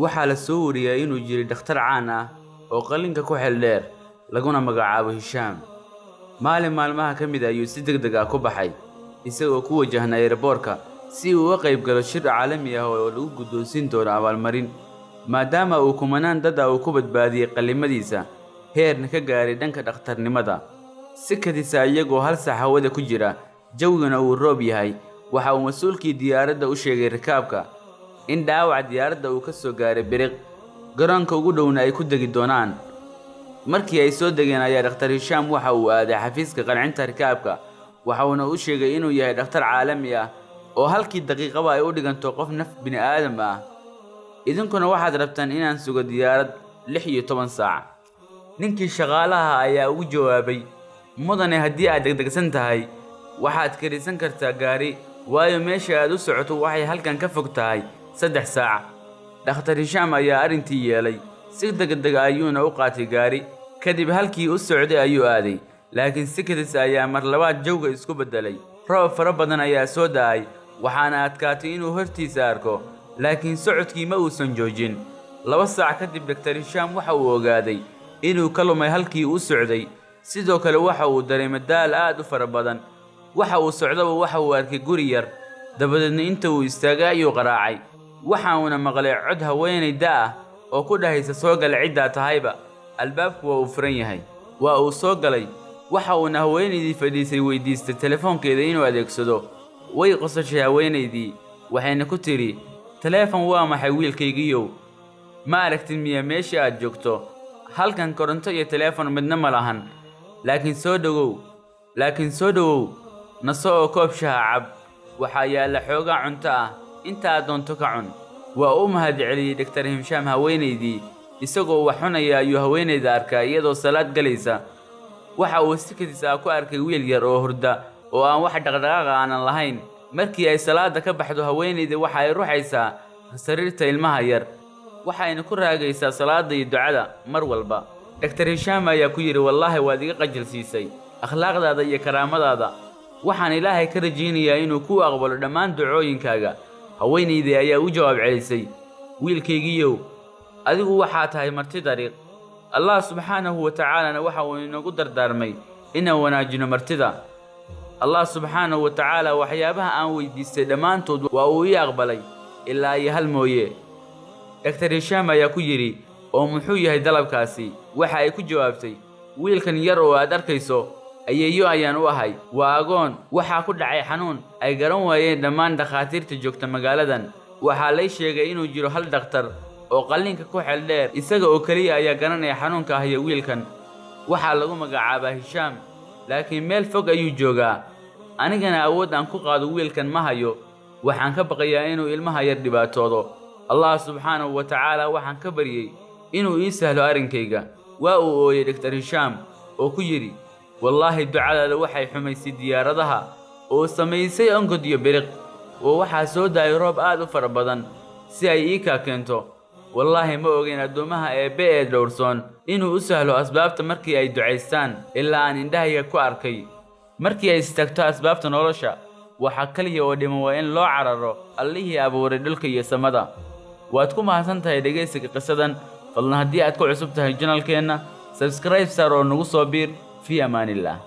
waxaa la soo wariyay inuu jiray dhakhtar caan ah oo qalliinka ku xeel dheer laguna magacaabo Hisham. maalin maalmaha ka mid ah ayuu si degdeg ah ku baxay isagoo ku wajahnaa airportka si uu uga qayb galo shir caalami ah oo lagu guddoonsiin doono abaalmarin, maadaama uu kumanaan dad ah uu ku badbaadiyey qallimadiisa heerna ka gaaray dhanka dhakhtarnimada. si kadisa iyagoo hal saac hawada ku jira, jawiguna uu roob yahay, waxa uu mas'uulkii diyaaradda u sheegay rakaabka in dhaawaca diyaaradda uu ka soo gaaray biriq, garoonka ugu dhowna ay ku degi doonaan. markii ay soo degeen ayaa dhakhtar Hisham waxa uu aaday xafiiska qancinta rakaabka, waxa uuna u sheegay inuu yahay dhakhtar caalami ah oo halkii daqiiqaba ay u dhiganto qof naf bini aadam ah. idinkuna waxaad rabtaan inaan sugo diyaarad 16 saac. ninkii shaqaalaha ayaa ugu jawaabay, mudane haddii aad degdegsan tahay waxaad karisan kartaa gaari, waayo meesha aad u socoto waxay halkan ka fog tahay 3 saac. dhakhtar Hisham ayaa arrintii yeelay, si degdeg ayuuna u qaatay gaari, kadib halkii u socday ayuu aaday. laakiin si kadis ayaa mar labaad jawga isku bedelay. roob fara badan ayaa soo da'ay, waxaana adkaatay inuu hortiisa arko, laakiin socodkii ma uusan joojin. 2 saac kadib dhakhtar Hisham waxa uu ogaaday inuu ka lumay halkii uu socday. sidoo kale waxa uu dareemay daal aad u fara badan. waxa uu socdaba waxa uu arkay guri yar, dabadeedna inta uu istaagay ayuu qaraacay. waxa uuna maqlay cod haweeney ah oo ku dhahaysa soo gal cidda tahayba, albaabku waa uu furan yahay. waa uu soo galay, waxa uuna haweeneydii fadhiisay weydiistay telefoonkeeda inuu adeegsado. way qosashay haweeneydii, waxayna ku tiri, telefoon waa maxay wiilkaygiiyow? ma aragtin miya meesha aad joogto? halkan koronto iyo telefoon midna ma lahan. laakiin soo dhawow naso oo koob shaha cab, waxaa yaalla xoogaa cunto ah, intaa doonto ka cun. waa u mahadceliyey dhakhtar Hisham haweeneydii. isagoo wax cunaya ayuu haweeneyda arkaa iyadoo salaad galaysa. waxa uu si kadis ah ku arkay wiil yar oo hurda oo aan wax dhaqdhaqaaq aanan lahayn. markii ay salaada ka baxdo, haweeneyda waxa ay ruxaysaa sariirta ilmaha yar, waxayna ku raagaysaa salaada iyo ducada mar walba. dhakhtar Hisham ayaa ku yidhi, wallaahi waad iga qajil siisay akhlaaqdaada iyo karaamadaada. waxaan ilaahay ka rajaynayaa inuu ku aqbalo dhammaan ducooyinkaaga. haweeneydii ayaa u jawaab celisay, wiilkaygiiyow, adigu waxaa tahay marti dariiq. allah subxaanahu wa tacaalana waxa uu inagu dardaarmay inaan wanaajino martida. allah subxaanahu wa tacaala waxyaabaha aan weydiistay dhammaantood waa uu ii aqbalay ilaa iyo hal mooye. dhakhtar Hisham ayaa ku yidhi, oo muxuu yahay dalabkaasi? waxa ay ku jawaabtay, wiilkan yar oo aad arkayso ayeeyo ayaan u ahay, waa agoon. waxaa ku dhacay xanuun ay garan waayeen dhammaan dhakhaatiirta joogta magaaladan. waxaa lay sheegay inuu jiro hal dhakhtar oo qalliinka ku xeel dheer, isaga oo keliya ayaa garanaya xanuunka haya wiilkan. waxaa lagu magacaabaa Hisham, laakiin meel fog ayuu joogaa. anigana awood aan ku qaado wiilkan ma hayo. waxaan ka baqayaa inuu ilmaha yar dhibaatoodo. allah subxaanahu wa tacaala waxaan ka baryey inuu ii sahlo arrinkayga. waa uu ooyey dhakhtar Hisham oo ku yidhi, wallaahi ducadaada waxay xumaysay diyaaradaha oo samaysay onkod iyo biriq, oo waxaa soo daayay roob aad u fara badan si ay ii kaa keento. wallaahi ma ogeyn addoommaha eebbe ee dhowrsoon inuu u sahlo asbaabta markii ay ducaystaan, ilaa aan indhahayga ku arkay. markii ay istaagto asbaabta nolosha, waxa kaliya oo dhiman waa in loo cararo allihii abuuray dhulka iyo samada. waad ku mahadsan tahay dhegaysiga qisadan. fadlan haddii aad ku cusub tahay janalkeenna, subscribe saar oo nagu soo biir. fi amaanillah.